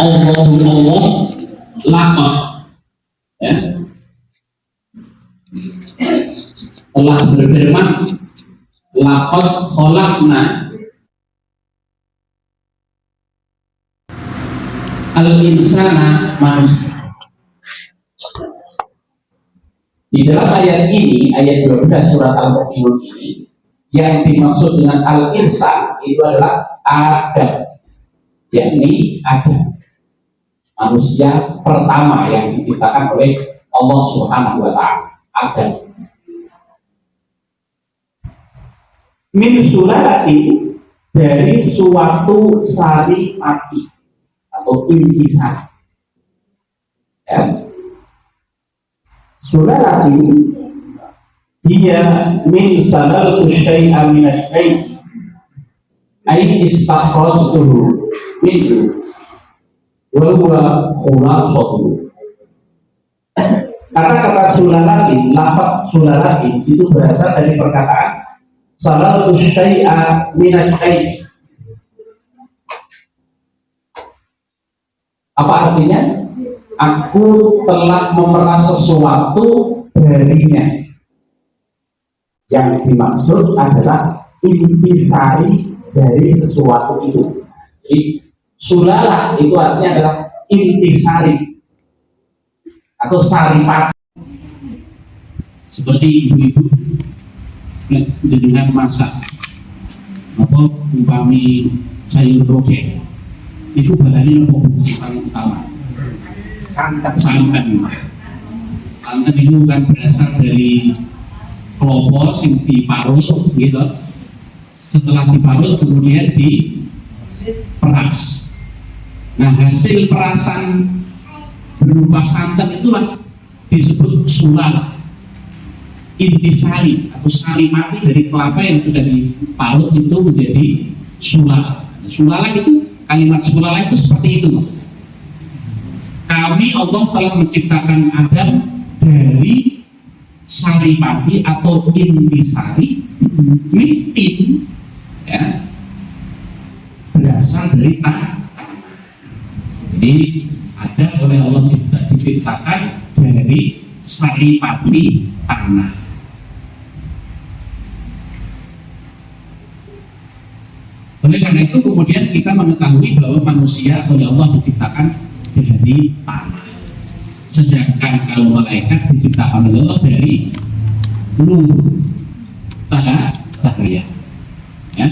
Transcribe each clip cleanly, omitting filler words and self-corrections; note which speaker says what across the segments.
Speaker 1: Allah laqad, ya, Allah berfirman laqad khalaqna al-insana, manusia. Di dalam ayat ini, ayat 12 surat Al-Mu'minun ini, yang dimaksud dengan al-insan itu adalah Adam, yakni Adam, manusia pertama yang diciptakan oleh Allah Subhanahu wa Ta'ala, Adam. Min sulalatin, dari suatu sari mati atau intisari, ya. Sulalatin dia min salal syai'a min asy-syai' ay istakhrajtuhu minhu wa huwa khulaqatuhu. Kata-kata sulalatin, lafaz sulalatin itu berasal dari perkataan salal syai'a min asy-syai'. Apa artinya? Aku telah memeras sesuatu darinya. Yang dimaksud adalah intisari dari sesuatu itu. Jadi sulalah itu artinya adalah intisari atau saripati. Seperti ibu-ibu dengan masak apa umpami sayur rojek itu bahannya apa paling utama? Santan. Santan itu kan berasal dari klopo yang diparut, gitu. Setelah diparut kemudian diperas. Nah, hasil perasan berupa santan itulah disebut sulal, intisari atau sari mati dari kelapa yang sudah diparut itu menjadi sulal. Sulala itu, kalimat sulala itu seperti itu maksudnya. Kami Allah telah menciptakan Adam dari saripati atau intisari, mitin, ya, berasal dari tanah. Jadi Adam oleh Allah diciptakan dari saripati tanah. Oleh karena itu kemudian kita mengetahui bahwa manusia oleh Allah diciptakan dari tanah. Sedangkan kalau malaikat diciptakan oleh Allah dari nur, cahaya. Ya.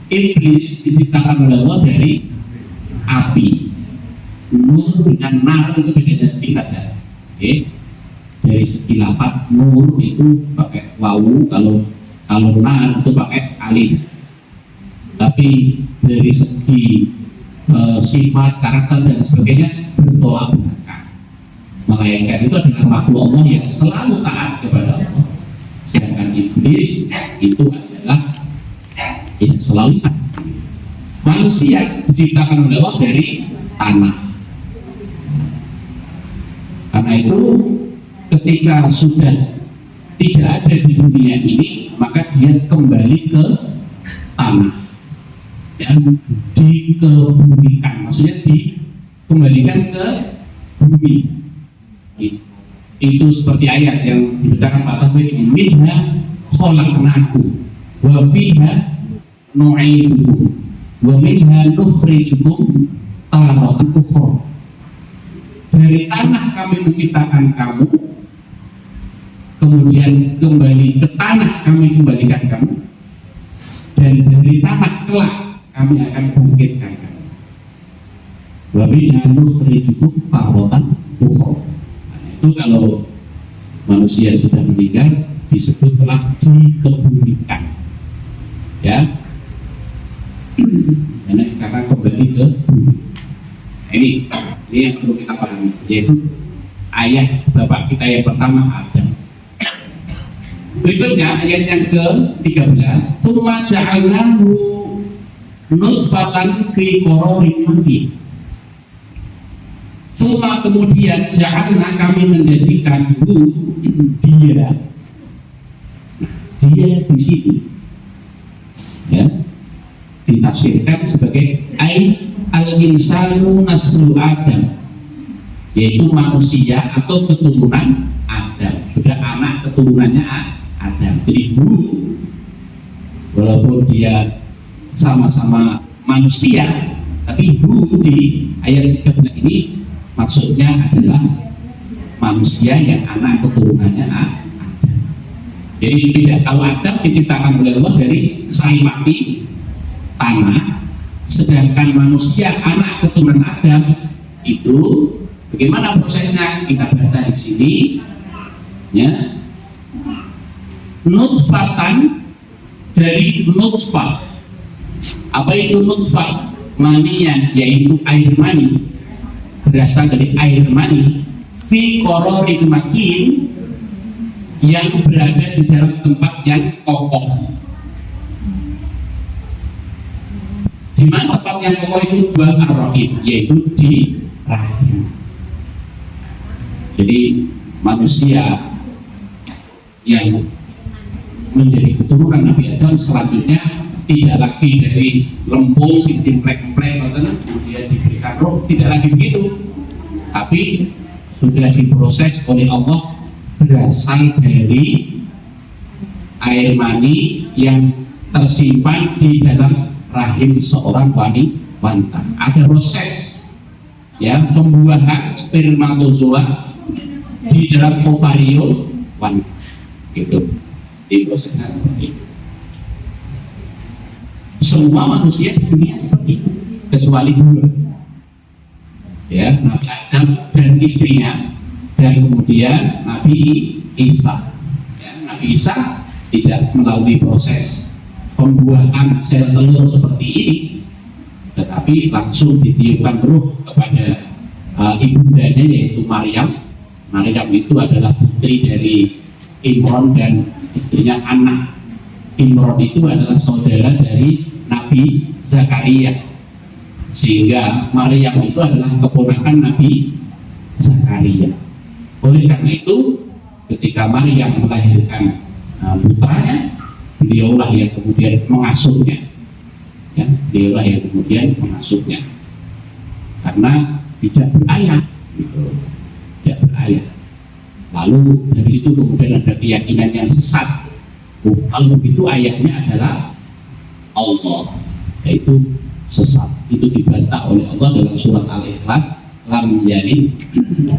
Speaker 1: Iblis diciptakan oleh Allah dari api. Nur dengan nar itu beda sedikit saja. Oke. Dari segi lafaz nur itu pakai wawu, kalau nar itu pakai alif. Tapi dari segi sifat, karakter dan sebagainya bertolak belakang. Malaikat itu adalah makhluk Allah yang selalu taat kepada Allah. Sedangkan iblis itu adalah yang selalu taat. Manusia diciptakan oleh Allah dari tanah. Karena itu ketika sudah tidak ada di dunia ini, maka dia kembali ke tanah. Dan dikebumikan, maksudnya dikembalikan ke bumi. Itu seperti ayat yang dibacakan Pak Taufik ini, minha khalaqnakum wa fiha nu'idukum wa minha nukhrijukum taratan ukhra. Dari tanah kami menciptakan kamu, kemudian kembali ke tanah kami kembalikan kamu, dan dari tanah kelak kami akan bangkitkan kamu. Wa minha nukhrijukum taratan ukhra. Itu kalau manusia sudah meninggal disebut telah dikebumikan, ya, karena kembali ke bumi. Nah, ini yang perlu kita pahami, yaitu ayat bapak kita yang pertama Adam. Berikutnya ayat yang ke-13, summa ja'alnahu nutfatan fi qararin makin. Suma kemudian ja'alna kami menjadikan dia di sini, ya, ditafsirkan sebagai al-insanu naslu Adam, yaitu manusia atau keturunan Adam, sudah anak keturunannya Adam. Jadi guru, walaupun dia sama-sama manusia, tapi guru di ayat 13 ini maksudnya adalah manusia yang anak keturunannya Adam. Jadi sudah, kalau Adam diciptakan oleh Allah dari salimati tanah, sedangkan manusia anak keturunan Adam itu bagaimana prosesnya kita baca di sini, ya. Nutfatan, dari nutfah. Apa itu nutfah? Manian, yaitu air mani, berasal dari air mani, fi qararin makin, yang berada di dalam tempat yang kokoh. Di mana tempat yang kokoh itu? Dua ar-rahim, yaitu di rahim. Jadi manusia yang menjadi keturunan Nabi Adam selanjutnya tidak lagi dari lempung, sinting plek-plek, kemudian diberikan roh, tidak lagi begitu, tapi sudah diproses oleh Allah, berasal dari air mani yang tersimpan di dalam rahim seorang wanita. Ada proses, ya, pembuahan spermatozoa di dalam ovarium wanita, gitu. Di prosesnya seperti itu. Semua manusia di dunia seperti itu, kecuali dua, ya, Nabi Adam dan istrinya, dan kemudian Nabi Isa. Ya, Nabi Isa tidak melalui proses pembuahan sel telur seperti ini, tetapi langsung ditiupkan ruh kepada ibundanya, yaitu Maryam. Maryam itu adalah putri dari Imron dan istrinya Hannah. Imron itu adalah saudara dari Nabi Zakaria, sehingga Maryam itu adalah keponakan Nabi Zakaria. Oleh karena itu, ketika Maryam melahirkan putranya, beliaulah yang kemudian mengasuhnya, ya, beliaulah yang kemudian mengasuhnya, karena tidak berayah, gitu, tidak berayah. Lalu dari situ kemudian ada keyakinan yang sesat. Kalau begitu ayahnya adalah Allah, yaitu sesat. Itu dibantah oleh Allah dalam surat Al-Ikhlas, lam yalid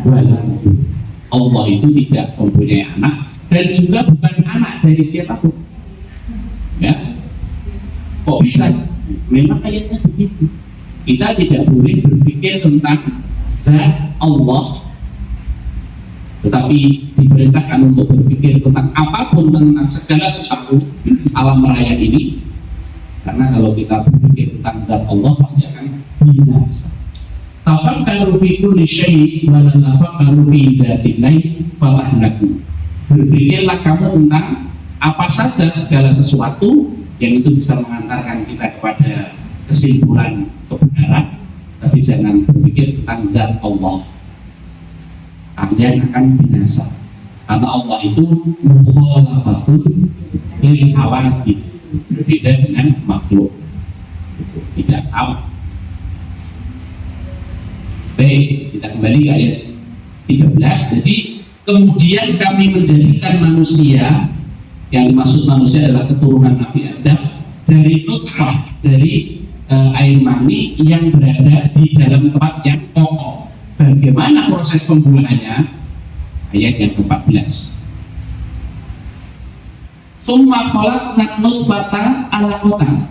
Speaker 1: walam yulad. Allah itu tidak mempunyai anak dan juga bukan anak dari siapapun. Ya, kok bisa? Memang ayatnya begitu. Kita tidak boleh berpikir tentang zat Allah, tetapi diperintahkan untuk berpikir tentang apapun, tentang segala sesuatu alam raya ini, karena kalau kita berpikir tentang zat Allah pasti akan binasa. Tafakkaru fi kulli syai'in wa la tafakkaru fi dzatillahi fatahlaku. Berpikirlah kamu tentang apa saja segala sesuatu yang itu bisa mengantarkan kita kepada kesimpulan kebenaran, tapi jangan berpikir tentang zat Allah. Kalian akan binasa, karena Allah itu mukhalafatun lil hawadits, berbeda dengan makhluk, tidak sama. Baik, kita kembali ke ayat 13. Jadi kemudian kami menjadikan manusia, yang dimaksud manusia adalah keturunan Nabi Adam, dari nutfah, dari air mani yang berada di dalam tempat yang kokoh. Bagaimana proses pembuahannya? Ayat yang ke-14. Summa khalaqna nutfata alaqatan.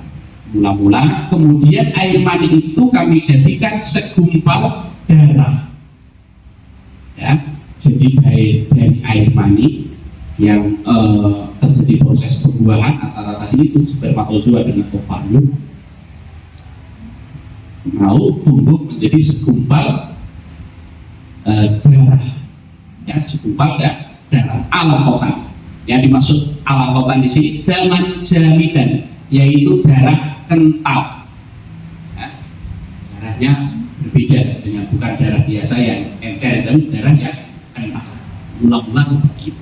Speaker 1: Mula-mula kemudian air mani itu kami jadikan segumpal darah. Ya, jadi dari air mani yang terjadi proses pembuahan antara tadi itu spermatozoa dengan ovarium, lalu tumbuh menjadi segumpal darah, ya, segumpal darah alaqatan. Yang dimaksud alaqatan di sini daman jamidan, yaitu darah kental. Ya, darahnya berbeda dengan bukan darah biasa yang encer, tapi darah yang kental. Mula-mula seperti itu.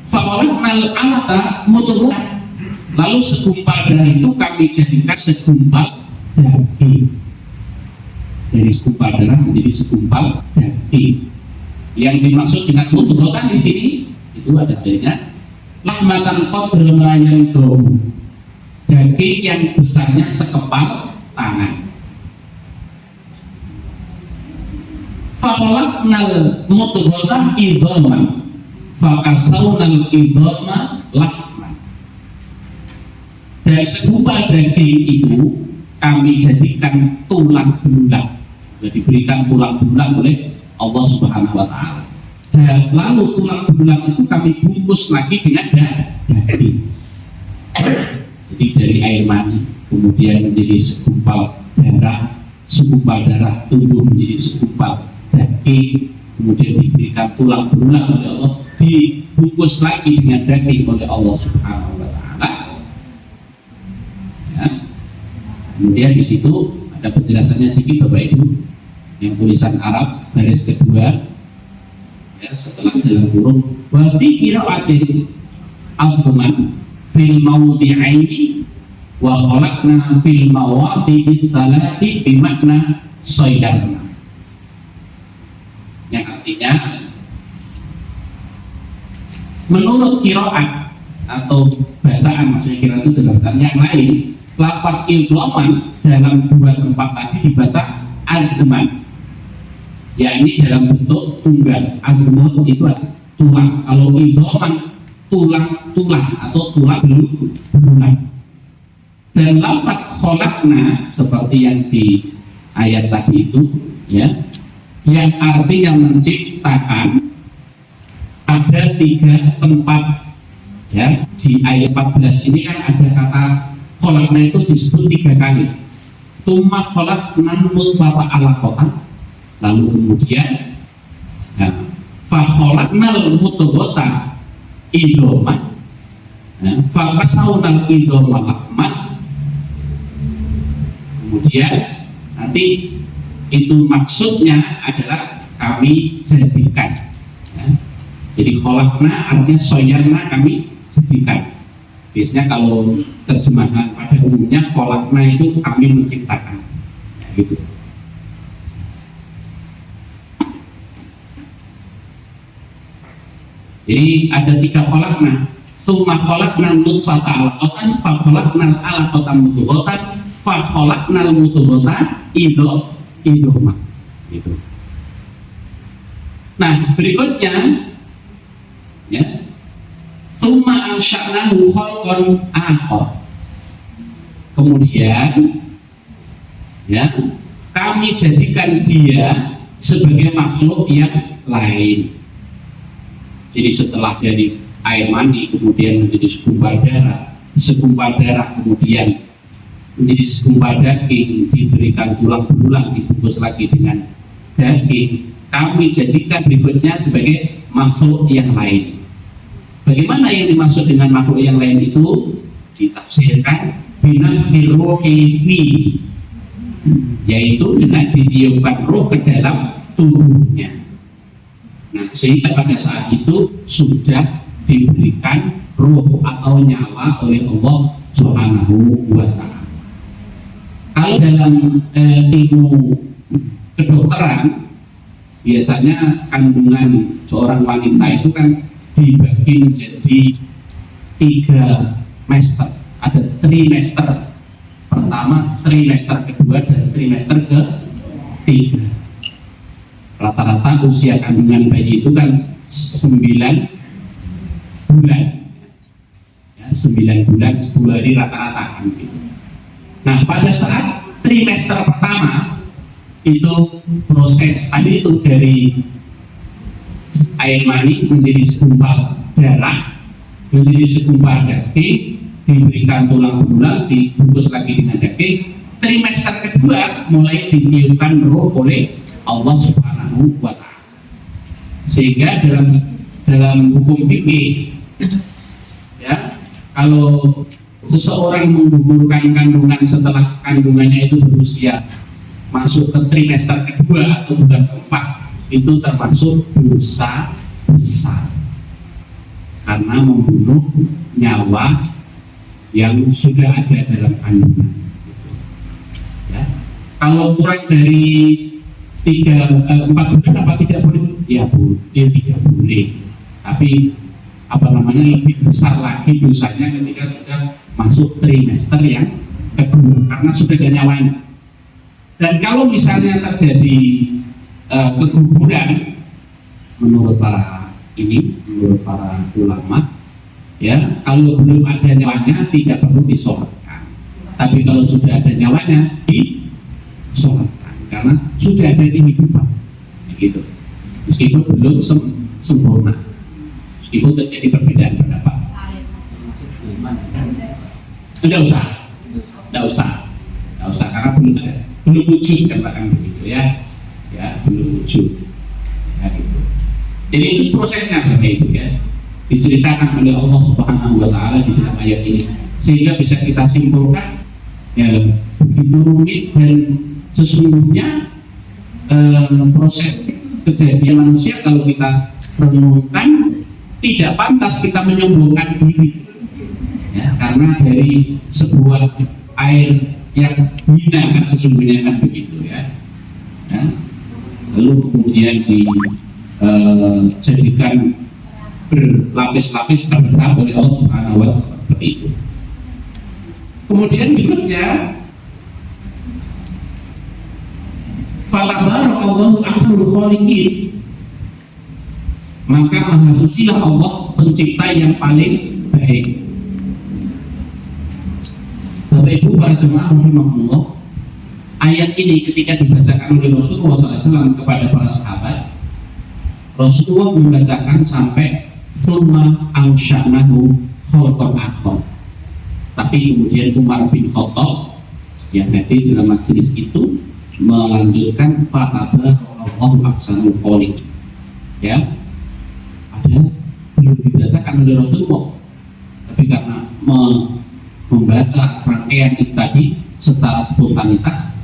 Speaker 1: Fakhalaqnal alata mudghah. Lalu segumpal darah itu kami jadikan segumpal daging. dari segumpal darah menjadi segumpal daging. Yang dimaksud dengan mudghatan di sini itu ada dalilnya lahmatan qadra ma yandu, daging yang besarnya sekepal tangan. Fa khalaqnal mudghata idhaman fa kasawnal idhama lahman. Dari segumpal daging itu kami jadikan tulang belulang. Sudah diberikan tulang belulang oleh Allah Subhanahu wa Ta'ala. Dan lalu tulang belulang itu kami bungkus lagi dengan daging. Jadi dari air mani kemudian menjadi segumpal darah tumbuh menjadi segumpal daging, kemudian diberikan tulang belulang oleh Allah, dibungkus lagi dengan daging oleh Allah Subhanahu wa Ta'ala. Ya. Kemudian di situ ada penjelasannya sedikit Bapak Ibu, yang tulisan Arab baris kedua, ya, setelah dalam kurung wa fi qira'atin azman fil mawdi'aini wa khalaqna fil mawadi'i tsalathi bi makna saydarna, yang artinya menurut qiraat atau bacaan, maksudnya qiraat itu dalam yang lain, lafaz idhaman dalam dua tempat tadi dibaca azman, yakni dalam bentuk tunggal. Azmun itu tulang, kalau idhaman tulang atau tulang belulang. Dan lafaz khalaqna seperti yang di ayat tadi itu, ya, yang artinya menciptakan, ada tiga tempat, ya. Di ayat 14 ini kan ada kata khalaqna itu disebut tiga kali. Tsumma khalaqna nutfata 'alaqatan, lalu kemudian ya, fa khalaqnal mudghata idhaman, ya, fa kasawnal idhama lahman. Kemudian nanti itu maksudnya adalah kami jadikan, ya. Jadi kholakna artinya soyarna, kami jadikan. Biasanya kalau terjemahan pada umumnya kholakna itu kami menciptakan, ya, gitu. Jadi ada tiga kholakna. Summa kholakna nutfata 'alaqatan fa kholakna 'alaqatan mudghatan fa kholakna mudghata idhoma, gitu. Nah, berikutnya, ya, summa ansha'nahu khalqan akhar. Kemudian, ya, kami jadikan dia sebagai makhluk yang lain. Jadi setelah dari air mani kemudian menjadi segumpal darah kemudian menjadi segumpal daging, diberikan tulang belulang, dibungkus lagi dengan daging, kami jadikan berikutnya sebagai makhluk yang lain. Bagaimana yang dimaksud dengan makhluk yang lain itu? Ditafsirkan binafsir ruhi fi, yaitu dengan ditiupkan roh ke dalam tubuhnya. Nah, sehingga pada saat itu sudah diberikan ruh atau nyawa oleh Allah Subhanahu wa Ta'ala. Kalau dalam ilmu kedokteran, biasanya kandungan seorang wanita itu kan dibagi menjadi 3 trimester. Ada trimester pertama, trimester kedua, dan trimester ketiga. Rata-rata usia kandungan bayi itu kan 9 bulan, ya, 9 bulan 10 hari rata-rata kan gitu. Nah, pada saat trimester pertama itu proses tadi itu dari air mani menjadi segumpal darah, menjadi segumpal daging, diberikan tulang belulang, dibungkus lagi dengan daging. Trimester kedua mulai ditiupkan roh oleh Allah Subhanahu wa Ta'ala. Sehingga dalam hukum fikih, ya, kalau seseorang menggugurkan kandungan setelah kandungannya itu berusia masuk ke trimester kedua atau bulan keempat, itu termasuk dosa besar karena membunuh nyawa yang sudah ada dalam kandungan, ya. Kalau kurang dari 4 bulan apa tidak boleh? Ya bu, tidak boleh. Tapi apa namanya, lebih besar lagi dosanya ketika sudah masuk trimester yang kedua karena sudah ada nyawanya. Dan kalau misalnya terjadi keguguran, menurut para ulama, ya kalau belum ada nyawanya tidak perlu disolatkan. Tapi kalau sudah ada nyawanya disolatkan karena sudah ada kehidupan, gitu. Meskipun belum sempurna, meskipun terjadi perbedaan pendapat. Tidak usah karena belum wujud, katakan begitu ya, belum wujud, ya, gitu. Jadi itu prosesnya Bapak Ibu ya, diceritakan oleh Allah Subhanahu wa Ta'ala di dalam ayat ini, sehingga bisa kita simpulkan ya, begitu rumit dan sesungguhnya proses kejadian manusia kalau kita renungkan tidak pantas kita menyombongkan diri ya, karena dari sebuah air yang hina kan sesungguhnya kan begitu ya, lalu kemudian dijadikan berlapis-lapis bertahap oleh Allah Subhanahu wa Ta'ala seperti itu. Kemudian berikutnya, fatabarakallahu ahsanul khaliqin, maka maha sucilah Allah pencipta yang paling baik. Bapak Ibu para jemaah rahimahullah, ayat ini ketika dibacakan oleh Rasulullah SAW kepada para sahabat, Rasulullah membacakan sampai summa ansha'nahu khalqan akhar. Tapi kemudian Umar bin Khattab yang hadir dalam majelis itu melanjutkan fatabarakallahu ahsanul khaliqin. Ya, ada belum dibacakan oleh Rasulullah, tapi karena membaca rangkaian itu tadi secara spontanitas,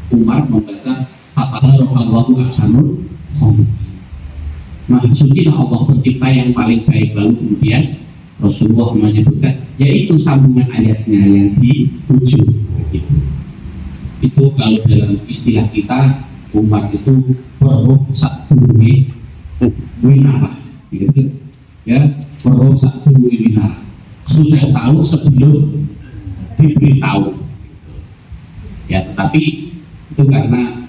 Speaker 1: Umar membaca fatabarakallahu ahsanul khaliqin. Maha sucilah Allah pencipta yang paling baik. Lalu kemudian Rasulullah menyebutkan, yaitu sambungan ayatnya yang di ujung gitu. Itu kalau dalam istilah kita, Umar itu peruh sakdurunge winarah gitu ya, peruh sakdurunge winarah, sudah tahu sebelum diberitahu ya. Tetapi itu karena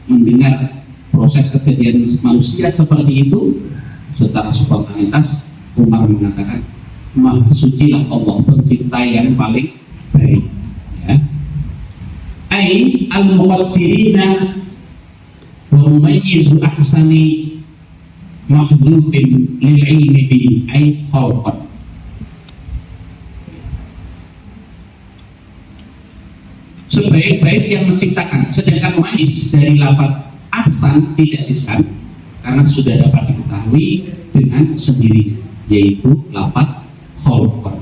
Speaker 1: mendengar proses kejadian manusia seperti itu secara spontanitas, Umar mengatakan maha sucilah Allah pencipta yang paling baik ya. Ai al-muqaddirina wa mumayyizu ahsani mahdzufin lil ilmi bihi ai khalqan. Sebaik-baik yang menciptakan, sedangkan mumayyiz dari lafaz ahsan tidak disebut karena sudah dapat diketahui dengan sendirinya, yaitu lafaz khalqan.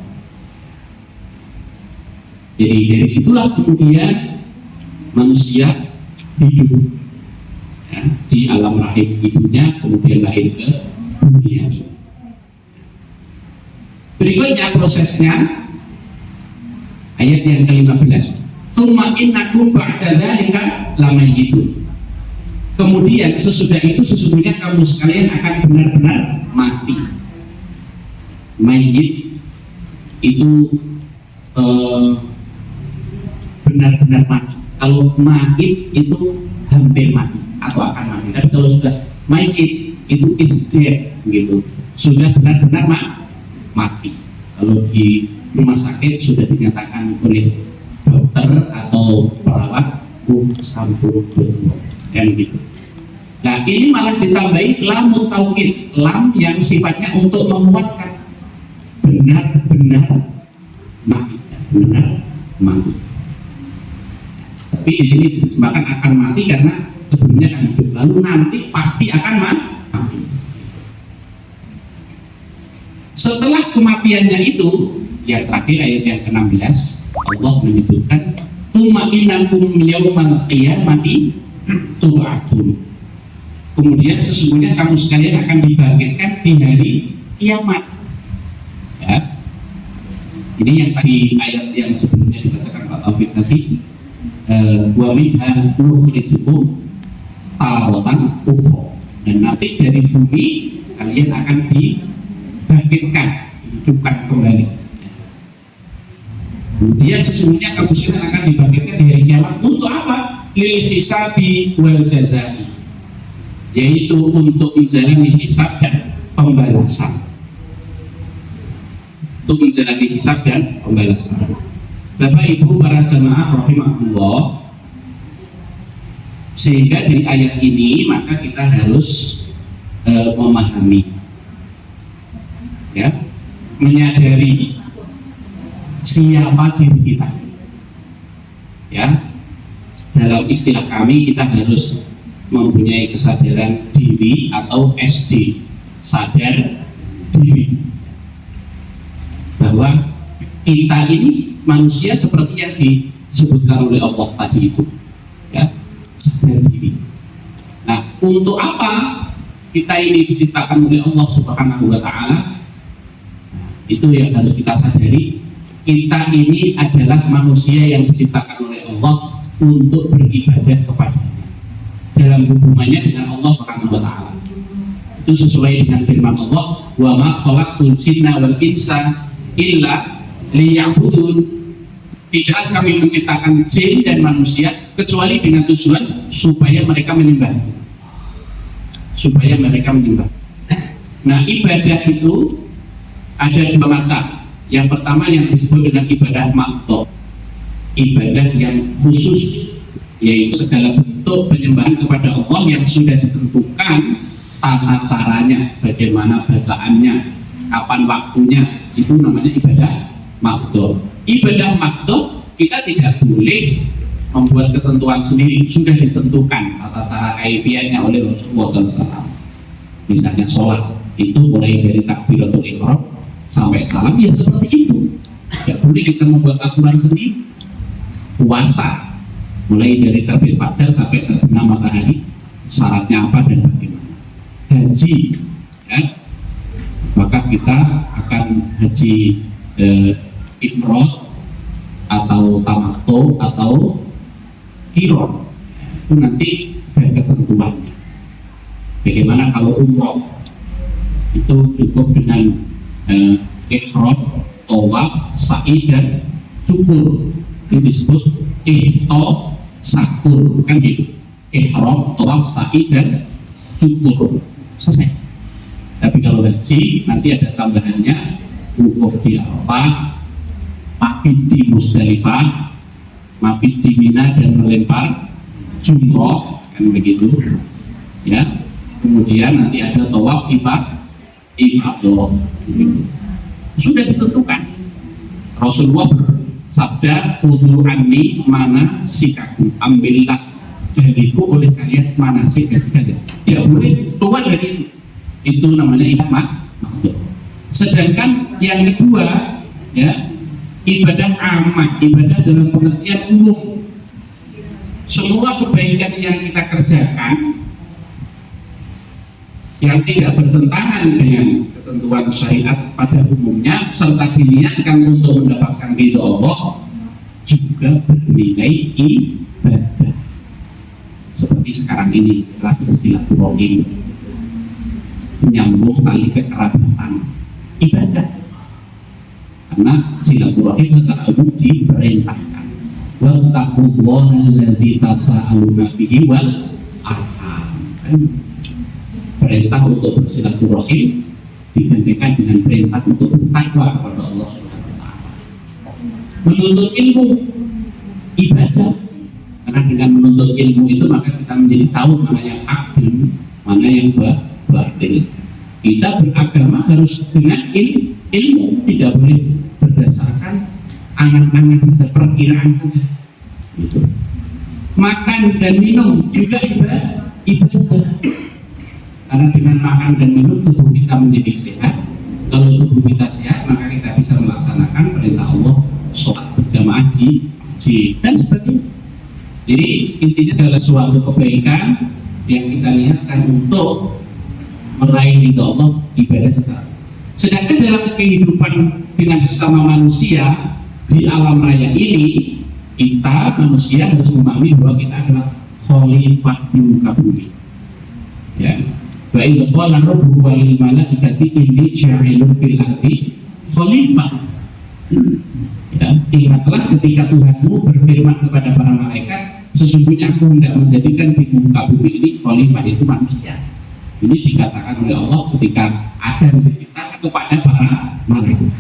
Speaker 1: Jadi dari situlah kemudian manusia hidup ya, di alam rahim ibunya, kemudian lahir ke dunia ini. Berikutnya prosesnya ayat yang ke-15, tsumma innakum ba'da dzalika lamayyitun. Kemudian sesudah itu sesungguhnya kamu sekalian akan benar-benar mati. Mayyit itu benar-benar mati. Kalau mayyit itu hampir mati atau akan mati. Tapi kalau sudah mayyit itu is dead gitu, sudah benar-benar mati. Kalau di rumah sakit sudah dinyatakan oleh dokter atau perawat sampul yang gitu. Nah ini malah ditambahi lam taukid, lam yang sifatnya untuk menguatkan benar-benar mati, benar mati. Tapi di sini diterjemahkan akan mati karena sebelumnya akan hidup, lalu nanti pasti akan mati. Setelah kematiannya itu, yang terakhir ayat yang ke-16, Allah menyebutkan tsumma innakum yaumal qiyamati tub'atsun. Kemudian sesungguhnya kamu sekalian akan dibangkitkan di hari kiamat. Ya. Ini yang tadi ayat yang sebelumnya dibacakan Pak Taufik tadi, wa minha nukhrijukum taratan ukhra, dan nanti dari bumi kalian akan dibangkitkan, dihidupkan kembali. Kemudian sesungguhnya kamu sekalian akan dibangkitkan di hari kiamat untuk apa? Lil hisabi wal jazai, yaitu untuk menjalani hisab dan pembalasan. Untuk menjalani hisab dan pembalasan. Bapak Ibu para jamaah rahimahullah, sehingga dari ayat ini maka kita harus memahami, ya, menyadari siapa diri kita. Ya, dalam istilah kami kita harus mempunyai kesadaran diri atau SD, sadar diri, bahwa kita ini manusia seperti yang disebutkan oleh Allah tadi itu, ya, sadar diri. Nah, untuk apa kita ini diciptakan oleh Allah Subhanahu wa Ta'ala? Itu yang harus kita sadari. Kita ini adalah manusia yang diciptakan oleh Allah untuk beribadah kepada-Nya dalam hubungannya dengan Allah Subhanahu wa Ta'ala. Itu sesuai dengan firman Allah, wa ma khalaqtul jinna wal insa illa liya'budun. Tidak kami menciptakan jin dan manusia kecuali dengan tujuan supaya mereka menyembah. Supaya mereka menyembah. Nah, ibadah itu ada dua macam. Yang pertama yang disebut dengan ibadah makhdhah, ibadah yang khusus, yaitu segala bentuk penyembahan kepada Allah yang sudah ditentukan tata caranya, bagaimana bacaannya, kapan waktunya, itu namanya ibadah makhdhah. Ibadah makhdhah kita tidak boleh membuat ketentuan sendiri, sudah ditentukan tata cara kaifiahnya oleh Rasulullah SAW. Misalnya sholat itu mulai dari takbiratul ihram sampai salam, ya seperti itu. Tidak boleh kita membuat aturan sendiri. Puasa mulai dari terbit fajar sampai terbenam matahari, syaratnya apa dan bagaimana. Haji, ya, maka kita akan haji ifrad atau tamattu atau qiran, itu nanti ada ketentuannya. Bagaimana kalau umroh, itu cukup dengan ihram, tawaf, sa'i dan syukur. Itu disebut sakur, kan gitu. Ihram, tawaf, sa'i dan syukur, selesai. Tapi kalau haji nanti ada tambahannya, wukuf di Arafah, mabit di Musdalifah, mabit di Mina dan melempar jumroh, kan begitu, ya. Kemudian nanti ada tawaf ifadah, sudah ditentukan. Rasulullah bersabda, khudhu anni manasikakum, ambillah dariku oleh kalian manasik kalian. Tidak boleh keluar dari itu. Itu namanya ibadah. Sedangkan yang kedua, ya, ibadah amat, ibadah dalam pengertian umum. Semua kebaikan yang kita kerjakan yang tidak bertentangan dengan ketentuan syariat pada umumnya serta diniatkan untuk mendapatkan ridho Allah juga bernilai ibadah. Seperti sekarang ini telah bersilaturahim, menyambung tali kekerabatan, ibadah. Karena silaturahim secara umum diperintahkan. Wa taqullaha alladzi tasaaluna bihi wal arham. Perintah untuk bersilaturahim digantikan dengan perintah untuk bertakwa kepada Allah Subhanahu wa Ta'ala. Menuntut ilmu, ibadah. Karena dengan menuntut ilmu itu maka kita menjadi tahu mana yang hak dan mana yang batil. Kita beragama harus dengan ilmu, tidak boleh berdasarkan angan-angan saja, perkiraan saja. Gitu. Makan dan minum juga ibadah. Karena dengan makan dan minum tubuh kita menjadi sehat. Kalau tubuh kita sehat, maka kita bisa melaksanakan perintah Allah, sholat berjamaah di masjid dan sebagainya. Jadi intinya segala suatu kebaikan yang kita niatkan untuk meraih ridho Allah, ibadah secara. Sedangkan dalam kehidupan dengan sesama manusia di alam raya ini, kita manusia harus memahami bahwa kita adalah khalifah di muka bumi. Ya. Wa idza qala rabbuka lil malaikati inni ja'ilun fil ardi khalifah. Ya, ingatlah ketika Tuhanmu berfirman kepada para malaikat, sesungguhnya aku hendak menjadikan di muka bumi ini khalifah, itu manusia. Ini dikatakan oleh Allah ketika Adam diciptakan kepada para malaikat.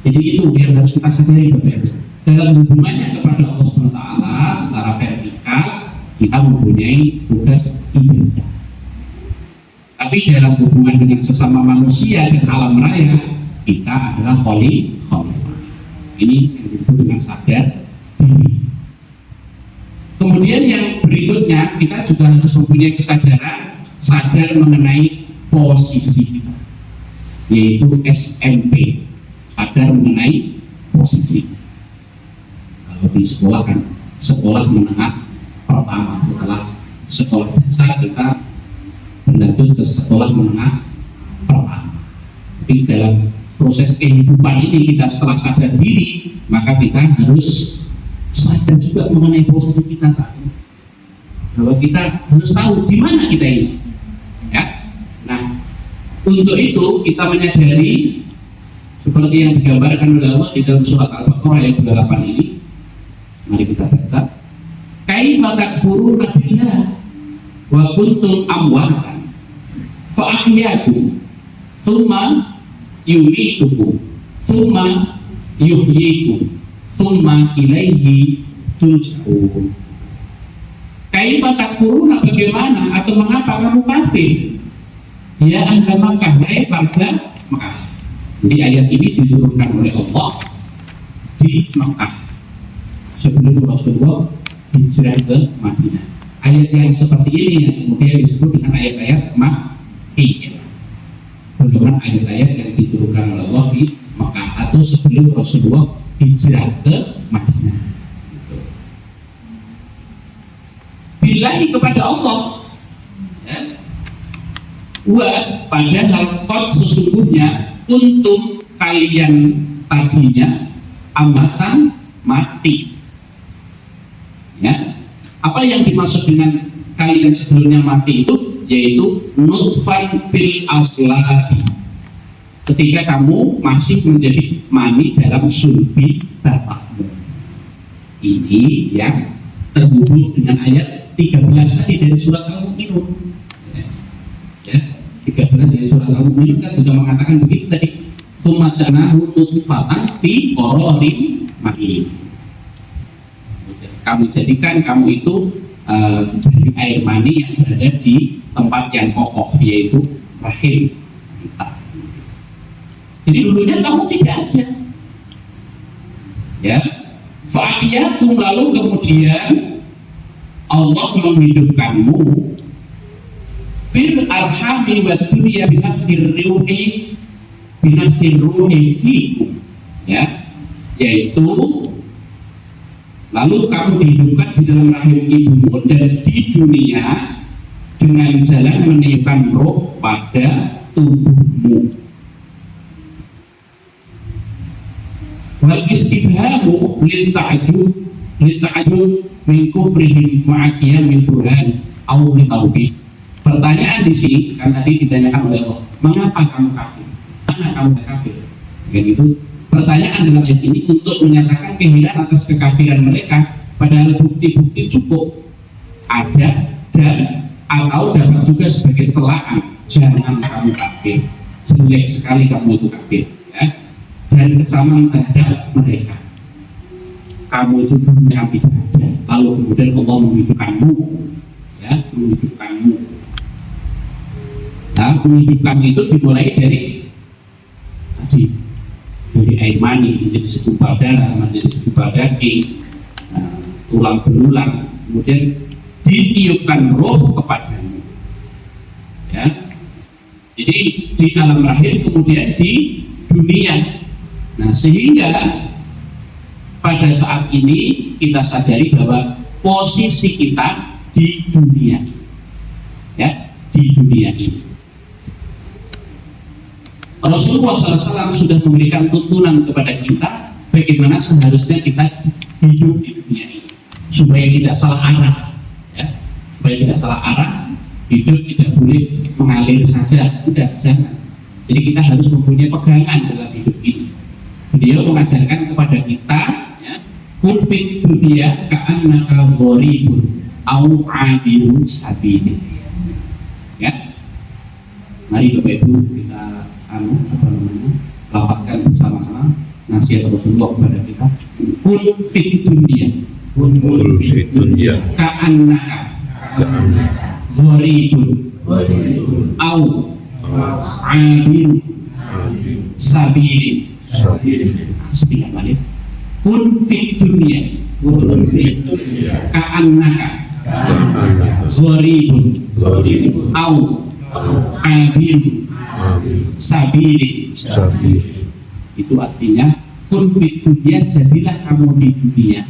Speaker 1: Jadi itu yang harus kita sadari, Bapak. Dalam hubungannya kepada Allah SWT secara vertikal kita mempunyai tugas ibadah. Tapi dalam hubungan dengan sesama manusia dan alam raya kita adalah khalifah. Ini yang disebut dengan sadar diri. Kemudian yang berikutnya kita juga harus mempunyai kesadaran sadar mengenai posisi kita, yaitu SMP, sadar mengenai posisi. Kalau di sekolah kan sekolah menengah pertama, setelah sekolah dasar kita berlanjut ke sekolah menengah pertama. Tapi dalam proses kehidupan ini kita setelah sadar diri, maka kita harus sadar juga mengenai posisi kita saat ini, bahwa kita harus tahu di mana kita ini. Ya. Nah, untuk itu kita menyadari seperti yang digambarkan oleh Allah di dalam surat Al-Baqarah ayat 28 ini. Mari kita baca. Kaifa takfuruna billah wa kuntum amwatan fa ahyaakum tsumma yumitukum tsumma yuhyikum tsumma ilaihi turja'un. Kaifa takfuruna, bagaimana atau mengapa kamu kafir? Ya ahli Makkah, hai warga Makkah. Jadi ayat ini diturunkan oleh Allah di Makkah sebelum Rasulullah hijrah ke Madinah. Ayat yang seperti ini yang kemudian disebut dengan ayat-ayat Makkiyah. Golongan ayat-ayat yang diturunkan oleh Allah di Makkah atau sebelum Rasulullah hijrah ke Madinah. Billahi kepada Allah, ya. Wa padahal qad sesungguhnya untuk kalian tadinya amatan mati. Ya. Apa yang dimaksud dengan kalian sebelumnya mati itu, yaitu nutfan fil aslabi, ketika kamu masih menjadi mani dalam sulbi bapakmu. Ini yang terhubung dengan ayat 13 tadi dari surat Al-Mu'minun. Ya, 13 dari surat Al-Mu'minun kan juga mengatakan begitu tadi. Tsumma ja'alnahu nutfatan fi qararin makin. Kami jadikan kamu itu dari air mani yang berada di tempat yang kokoh, yaitu rahim kita. Jadi dulunya kamu tidak ada. Ya, fa'ahyakum, lalu kemudian Allah menghidupkanmu fil arhami wa dunya binafsir ruhi fikum, ya, yaitu lalu kamu dihidupkan di dalam rahim ibumu dan di dunia dengan jalan meniupkan roh pada tubuhmu. Wal istifhamu lita'ajub min kufrihim ma'aqiyamil burhan au litawbih. Pertanyaan di sini kan tadi ditanyakan oleh Allah, mengapa kamu kafir? Mana kamu kafir? Begitu. Pertanyaan dalam ayat ini untuk menyatakan keheran atas kekafiran mereka, padahal bukti-bukti cukup ada dan atau dapat juga sebagai celaan. Jangan kamu kafir, jelek sekali kamu itu kafir, ya. Dan kecaman terhadap mereka. Kamu itu dunia tidak ada, lalu kemudian Allah menghidupkanmu, ya, menghidupkanmu. Nah, menghidupkan itu dimulai dari tadi, dari air mani menjadi segumpal darah, menjadi segumpal daging, tulang belulang, kemudian ditiupkan roh kepadamu. Ya, jadi di alam rahim, kemudian di dunia. Nah, sehingga pada saat ini kita sadari bahwa posisi kita di dunia, ya, di dunia ini. Rasulullah SAW sudah memberikan tuntunan kepada kita bagaimana seharusnya kita hidup di dunia ini supaya tidak salah arah, ya, supaya tidak salah arah. Hidup tidak boleh mengalir saja, tidak, jangan. Jadi kita harus mempunyai pegangan dalam hidup ini. Beliau mengajarkan kepada kita, ya, kun fid dunya ka'annaka gharibun au 'abirun sabil. Ya, mari Bapak Ibu kita lafazkan bersama-sama nasihat Rasulullah kepada kita. Kun fid dunya, kun fid dunya ka'annaka gharibun au 'abirun sabil. Sedikit balik. Kun fid dunya ka'annaka gharibun au 'abirun sabil. Itu artinya kun fid dunya, jadilah kamu di dunia,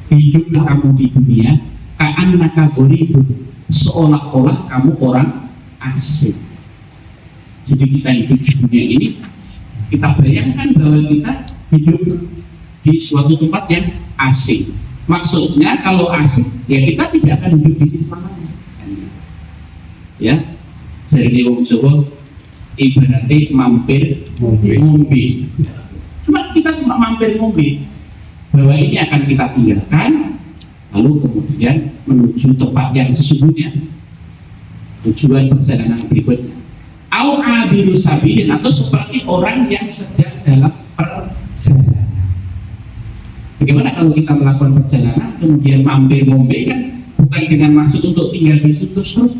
Speaker 1: hiduplah kamu di dunia ka'annaka gharibun, seolah-olah kamu orang asing. Jadi kita hidup di dunia ini, kita bayangkan bahwa kita hidup di suatu tempat yang asing. Maksudnya kalau asing, ya kita tidak akan hidup di sisi selamanya. Ya, dari wong Jawa ibaratnya mampir ngombe. Kita cuma mampir ngombe, bahwa ini akan kita tinggalkan, lalu kemudian menuju tempat yang sesungguhnya, tujuan perjalanan berikutnya. Au abiru sabilin, atau seperti orang yang sedang dalam perjalanan. Bagaimana kalau kita melakukan perjalanan kemudian mampir ngombe, kan bukan dengan maksud untuk tinggal di situ terus,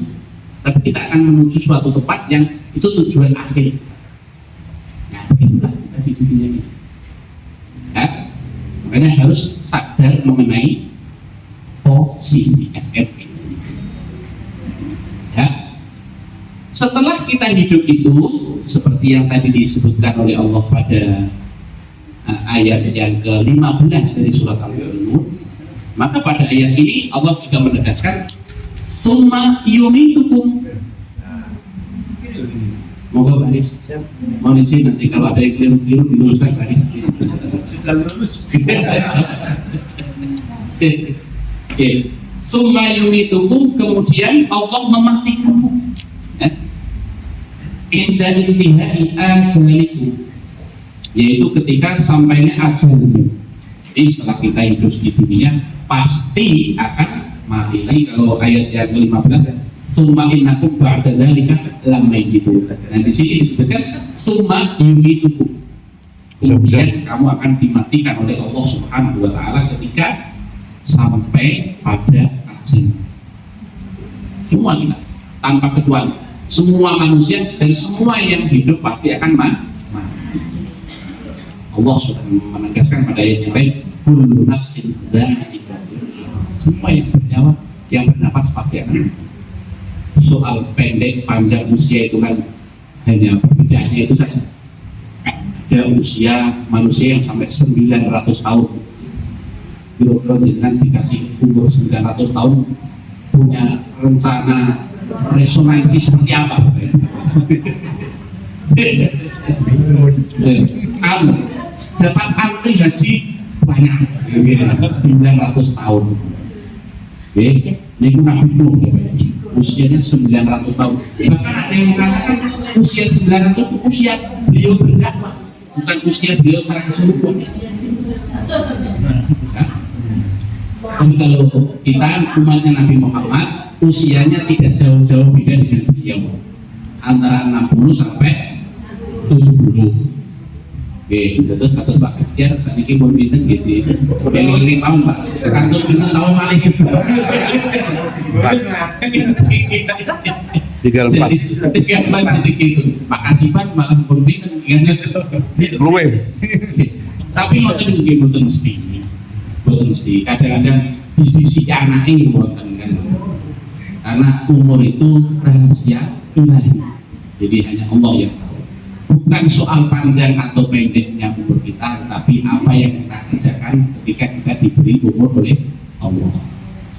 Speaker 1: tapi kita akan menuju suatu tempat yang itu tujuan akhir. Nah, begitulah kita di dunia ini. Ya, makanya harus sadar mengenai posisi SRP. Ya. Setelah kita hidup itu, seperti yang tadi disebutkan oleh Allah pada ayat yang ke-15 dari surat Al-Mulk, maka pada ayat ini Allah juga menegaskan summa yumitukum. Moga baris, mohon izin nanti kalau ada yang keliru diluruskan baris. Sudah lurus. Summa yumitukum, kemudian Allah mematikanmu. Inda intihai ajalikum, yaitu ketika sampainya ajalmu. Jadi setelah kita hidup di dunia pasti akan mati. Lagi kalau ayat yang ke-15, summa innakum ba'da dzalika lamayitun. Nah di sini disebutkan summa yumitukum, kemudian kamu akan dimatikan oleh Allah Subhanahu wa taala ketika sampai pada ajal. Semua kita tanpa kecuali, semua manusia dan semua yang hidup pasti akan mati. Allah sudah menegaskan pada ayat yang lain, kullu nafsin dha'iqatul maut. Semua yang bernyawa, yang bernafas pasti akan mati. Soal pendek panjang usia itu kan hanya perbedaannya itu saja. Ada usia manusia yang sampai 900 tahun. Kira-kira dengan dikasih umur 900 tahun punya rencana resonansi seperti apa? Dapat antri haji banyak 900 tahun. Ini Nabi Nuh usianya 900 tahun. Bahkan ada yang mengatakan usia 900 itu usia beliau berdakwah, bukan usia beliau secara keseluruhan. Tapi kalau kita umatnya Nabi Muhammad, usianya tidak jauh-jauh beda dengan beliau, antara 60 sampai 70. Oke, terus kasus Pak Ganjar saat ini pun pinten gitu. Yang 5 tahun Pak, kasus pinten tahun malah gitu. Tinggal 4 jadi gitu. Pak Kasipan malah pun pinten luwe. Tapi ngoten nggih mboten mesti. Mboten mesti. Kadang-kadang diskusi anake mboten kan. Karena umur itu rahasia ilahi, jadi hanya Allah yang tahu. Bukan soal panjang atau pendeknya umur kita, tapi apa yang kita kerjakan ketika kita diberi umur oleh Allah.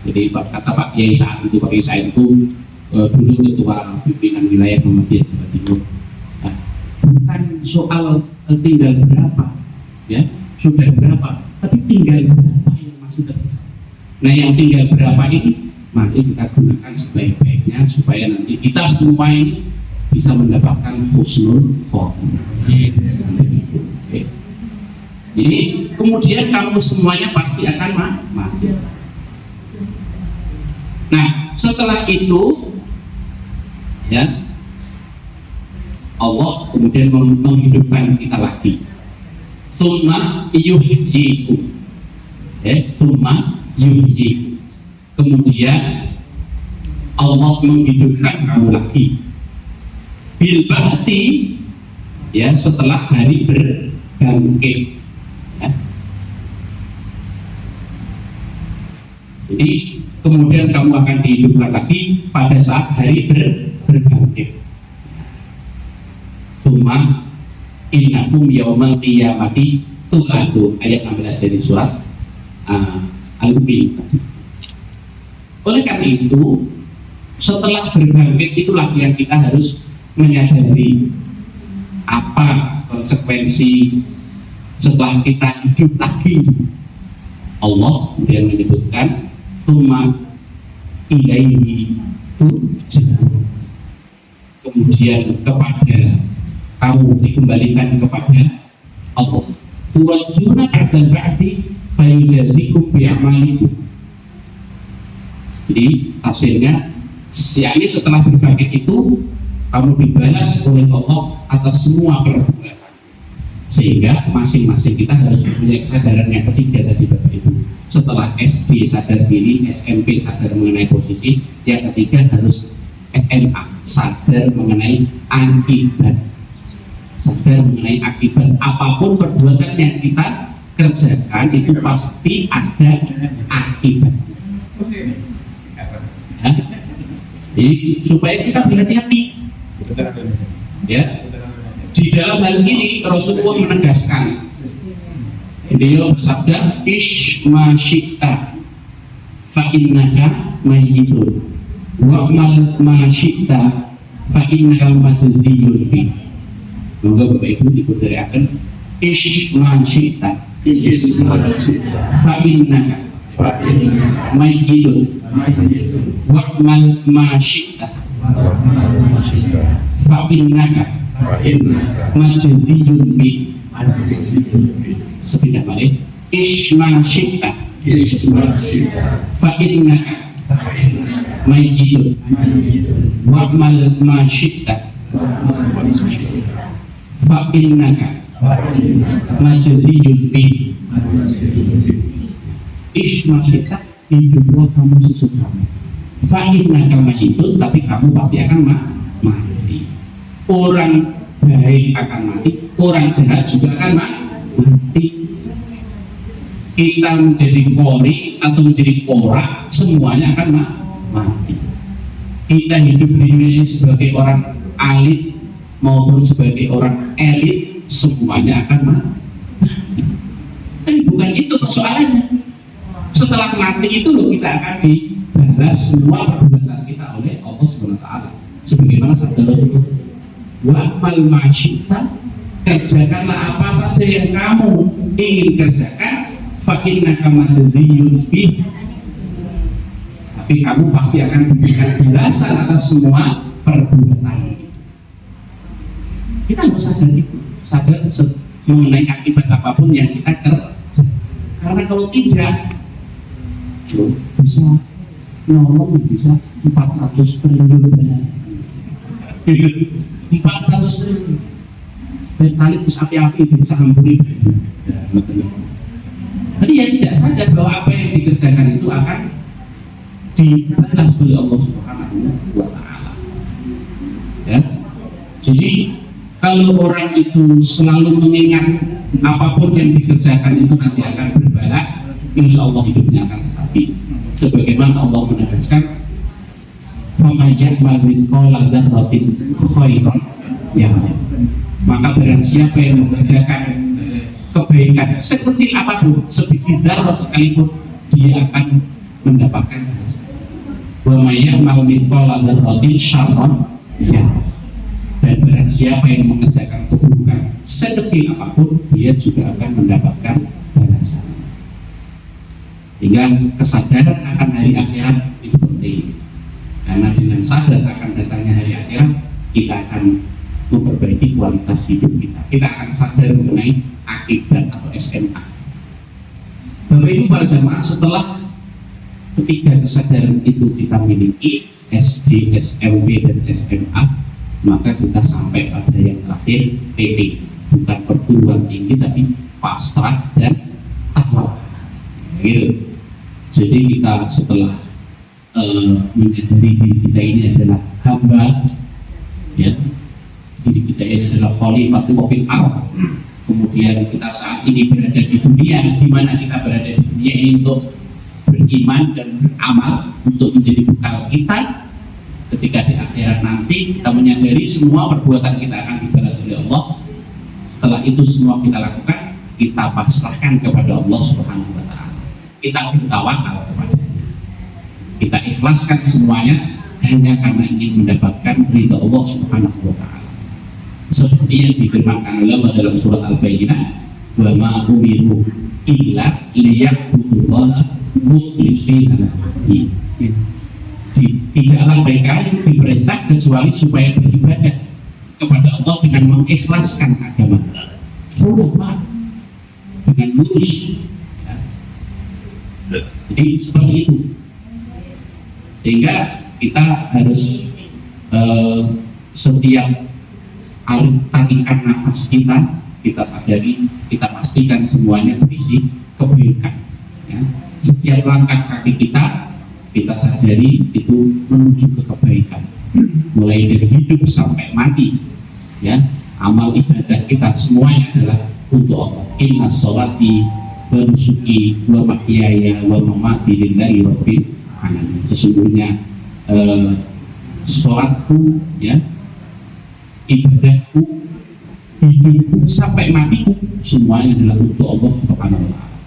Speaker 1: Jadi kata Pak Kiai saat itu, Pak Kiai Said itu dulu ketua pimpinan wilayah Muhammadiyah Jawa Timur. Nah, bukan soal tinggal berapa, ya, sudah berapa, tapi tinggal berapa yang masih tersisa. Nah, yang tinggal berapa ini mari kita gunakan sebaik-baiknya supaya nanti kita semua ini bisa mendapatkan husnul khotimah. Oke. Jadi kemudian kamu semuanya pasti akan mati. Nah, setelah itu ya Allah kemudian menghidupkan kita lagi. Summa yuhyikum. Summa yuhyikum. Kemudian Allah menghidupkan kamu lagi. Bil ba'si, ya, setelah hari berbangkit. Ya. Jadi kemudian kamu akan dihidupkan lagi pada saat hari berbangkit. Summa innakum yaumal qiyamati tub'atsun, ayat 16 dari surat Al-Mu'min. Oleh karena itu, setelah berbangkit itulah yang kita harus menyadari apa konsekuensi setelah kita hidup lagi. Allah kemudian menyebutkan summa ilaihi turja'un, kemudian kepada kamu dikembalikan kepada Allah. Turajuna ba'dal ba'di fayujazikum bi'amalikum. Jadi tafsirnya, yakni setelah berbangkit itu kamu dibalas oleh Allah atas semua perbuatan. Sehingga masing-masing kita harus mempunyai kesadaran yang ketiga tadi Bapak Ibu. Setelah SD sadar diri, SMP sadar mengenai posisi, yang ketiga harus SMA sadar mengenai akibat. Sadar mengenai akibat apapun perbuatan yang kita kerjakan itu pasti ada akibat. Ya. Jadi supaya kita berhati-hati. Ya. Di dalam hal ini Rasulullah menegaskan, beliau bersabda, ish ma syi'ta fa innaka mayyitun wa'mal ma syi'ta fa innaka majziyun bi. Semoga Bapak Ibu diberdariakan, ish ma syi'ta fa innaka mayyitun wa'mal ma syi'ta fa innaka majziyun bi. Sebentar balik, isma syi'ta fa innaka mayyitun wa'mal ma syi'ta fa innaka majziyun bi. Isma syi'ta, hiduplah kamu sesudahnya. Fa innaka mayyitun, tapi kamu pasti akan mati. Orang baik akan mati, orang jahat juga akan mati. Kita menjadi polri atau menjadi porak, semuanya akan mati. Kita hidup di dunia sebagai orang alit maupun sebagai orang elit, semuanya akan mati. Tapi bukan itu persoalannya. Setelah mati itu loh kita akan dibalas semua perbuatan kita oleh Allah SWT. Sebagaimana sabda Rasulullah, wa'mal ma syi'ta, kerjakanlah apa saja yang kamu ingin kerjakan, fa innaka majziyun bi. Tapi kamu pasti akan diberikan balasan atas semua perbuatan. Kita harus sadar itu, sadar mengenai akibat apapun yang kita kerjakan. Karena kalau tidak, bisa nolong bisa 400 triliun. 400 triliun. Berkali api-api dicampuri. Jadi yang tidak sadar bahwa apa yang dikerjakan itu akan dibalas oleh Allah Subhanahu wa Ta'ala. Ya. Jadi kalau orang itu selalu mengingat apapun yang dikerjakan itu nanti akan berbalas, insya Allah hidupnya akan stabil. Sebagaimana Allah menegaskan, faman ya'mal mithqala dzarratin khairan yarah. Maka barang siapa yang mengerjakan kebaikan sekecil apapun, sebiji dzarrah sekalipun, dia akan mendapatkan balasan. Wa may ya'mal mithqala dzarratin syarran yarah. Dan barang siapa yang mengerjakan keburukan sekecil apapun dia juga akan mendapatkan balasan. Sehingga kesadaran akan hari akhirat itu penting, karena dengan sadar akan datangnya hari akhirat kita akan memperbaiki kualitas hidup kita. Kita akan sadar mengenai akibat atau SMA. Bapak Ibu para jamaah, setelah ketiga kesadaran itu kita miliki, SD, SMP, dan SMA, maka kita sampai pada yang terakhir, PT, bukan perguruan tinggi tapi pasrah dan takwa. Gitu. Jadi kita setelah menyadari diri kita ini adalah hamba, ya, diri kita ini adalah khalifatul fil ardh. Kemudian kita saat ini berada di dunia, di mana kita berada di dunia ini untuk beriman dan beramal, untuk menjadi bekal kita ketika di akhirat nanti. Kita menyadari semua perbuatan kita akan dibalas oleh Allah. Setelah itu semua kita lakukan, kita pasrahkan kepada Allah Subhanahu wa Ta'ala. Kita bertawakal kepadanya, kita ikhlaskan semuanya hanya karena ingin mendapatkan ridha Allah Subhanahu wa Ta'ala. Seperti yang difirmankan Allah dalam surat Al-Bayyinah, wa ma umiru illa liya'budullaha mukhlishina lahu-d-din. Tidaklah mereka diperintah kecuali supaya beribadah kepada Allah dengan mengikhlaskan agama, dengan lurus. Jadi seperti itu, sehingga kita harus setiap tarikan nafas kita sadari, kita pastikan semuanya berisi kebaikan, ya. Setiap langkah kaki kita sadari itu menuju ke kebaikan, mulai dari hidup sampai mati, ya. Amal ibadah kita semuanya adalah untuk Allah. Inna sholati wa nusuki wa mahyaya wa mamati lillahi rabbil alamin. Sesungguhnya sholatku, ya, ibadahku, hidupku sampai matiku semuanya adalah untuk Allah Subhanahu wa Ta'ala.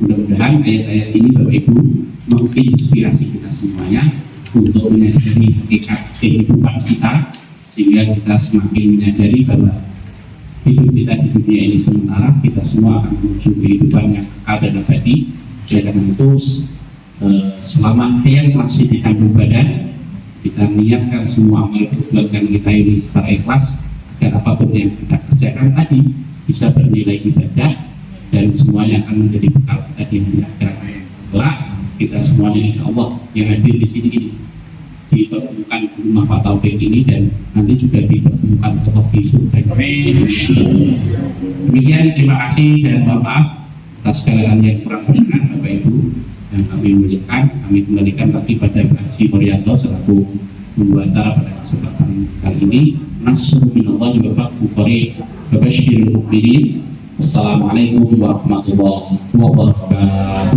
Speaker 1: Mudah-mudahan ayat-ayat ini Bapak Ibu menginspirasi kita semuanya untuk menyadari hakikat kehidupan kita, sehingga kita semakin menyadari bahwa hidup kita di dunia ini sementara, kita semua akan menuju kehidupan yang kekal dan abadi. Ya, karena itu selama hayat masih di kandung badan, kita niatkan semua amal perbuatan kita ini secara ikhlas, agar apapun yang kita kerjakan tadi bisa bernilai ibadah dan semuanya akan menjadi bekal kita di hari akhirat. Kelak kita semuanya insya Allah yang hadir di sini ini dipertemukan di rumah Pak Taufik ini, dan nanti juga dipertemukan tokoh di surga. Demikian, terima kasih dan mohon maaf atas segala yang kurang berkenan Bapak Ibu yang kami muliakan. Kami kembalikan lagi pada Haji Muryanto selaku membuat acara pada kesempatan kali ini. Nasrul minallahi wa fadluhu wa basyiril mu'minin. Assalamualaikum warahmatullahi wabarakatuh.